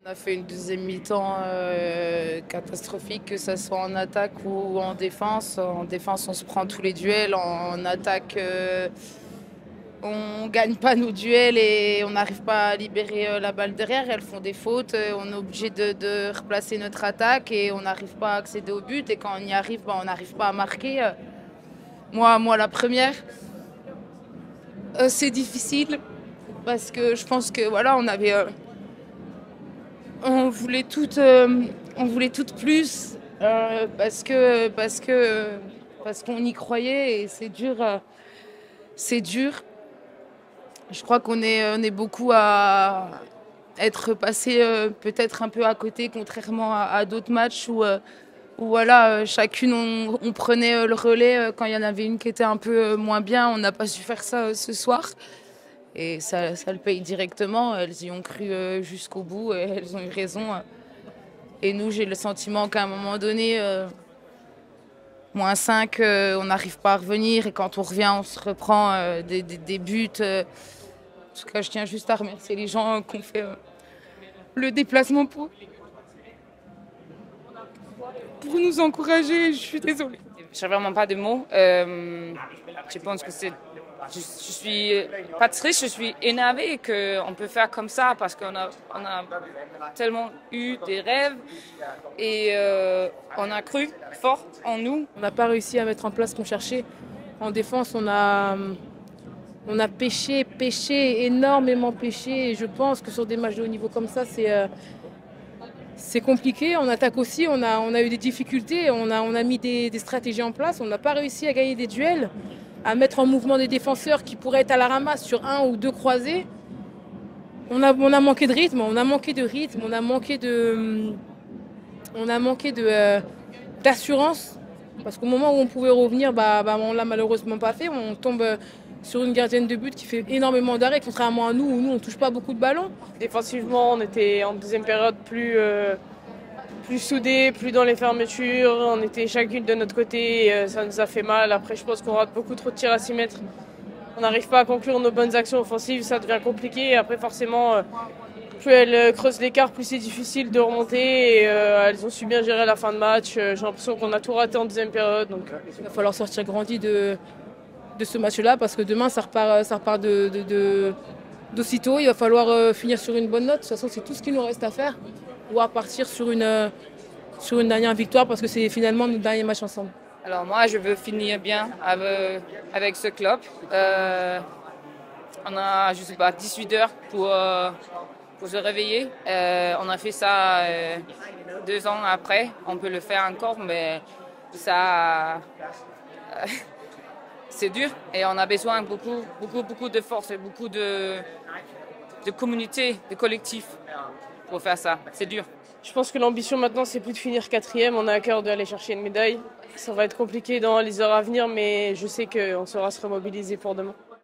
On a fait une deuxième mi-temps catastrophique, que ce soit en attaque ou en défense. En défense, on se prend tous les duels. En attaque, on ne gagne pas nos duels et on n'arrive pas à libérer la balle derrière. Elles font des fautes. On est obligé de replacer notre attaque et on n'arrive pas à accéder au but. Et quand on y arrive, on n'arrive pas à marquer. Moi, la première, c'est difficile parce que je pense que voilà, on voulait toutes plus parce qu'on y croyait et c'est dur. C'est dur. Je crois on est beaucoup à être passé peut-être un peu à côté, contrairement à d'autres matchs où voilà, chacune on prenait le relais quand il y en avait une qui était un peu moins bien. On n'a pas su faire ça ce soir. Et ça le paye directement. Elles y ont cru jusqu'au bout et elles ont eu raison. Et nous, j'ai le sentiment qu'à un moment donné, -5, on n'arrive pas à revenir. Et quand on revient, on se reprend des buts. En tout cas, je tiens juste à remercier les gens qui ont fait le déplacement pour nous encourager. Je suis désolée. Je n'ai vraiment pas de mots. Je pense que je suis pas triste, je suis énervée qu'on peut faire comme ça parce qu'on a tellement eu des rêves et on a cru fort en nous. On n'a pas réussi à mettre en place ce qu'on cherchait. En défense, on a péché, énormément péché. Et je pense que sur des matchs de haut niveau comme ça, c'est compliqué. En attaque aussi, on a eu des difficultés. On a mis des stratégies en place. On n'a pas réussi à gagner des duels, à mettre en mouvement des défenseurs qui pourraient être à la ramasse sur un ou deux croisés. On a manqué de rythme, on a manqué d'assurance. Parce qu'au moment où on pouvait revenir, on l'a malheureusement pas fait. On tombe sur une gardienne de but qui fait énormément d'arrêts, contrairement à nous, où nous, on ne touche pas beaucoup de ballons. Défensivement, on était en deuxième période plus soudés, plus dans les fermetures. On était chacune de notre côté et ça nous a fait mal. Après, je pense qu'on rate beaucoup trop de tirs à 6 mètres. On n'arrive pas à conclure nos bonnes actions offensives, ça devient compliqué. Après, forcément, plus elles creusent l'écart, plus c'est difficile de remonter. Et, elles ont su bien gérer la fin de match. J'ai l'impression qu'on a tout raté en deuxième période. Donc, il va falloir sortir grandi de ce match-là parce que demain, ça repart d'aussitôt. Il va falloir finir sur une bonne note. De toute façon, c'est tout ce qu'il nous reste à faire. Pouvoir partir sur une dernière victoire parce que c'est finalement notre dernier match ensemble. Alors moi, je veux finir bien avec ce club. On a, je sais pas, 18 heures pour se réveiller. On a fait ça 2 ans après. On peut le faire encore, mais ça, c'est dur. Et on a besoin de beaucoup de force et beaucoup de communauté, de collectif pour faire ça. C'est dur. Je pense que l'ambition maintenant, c'est plus de finir quatrième. On a à cœur d'aller chercher une médaille. Ça va être compliqué dans les heures à venir, mais je sais qu'on saura se remobiliser pour demain.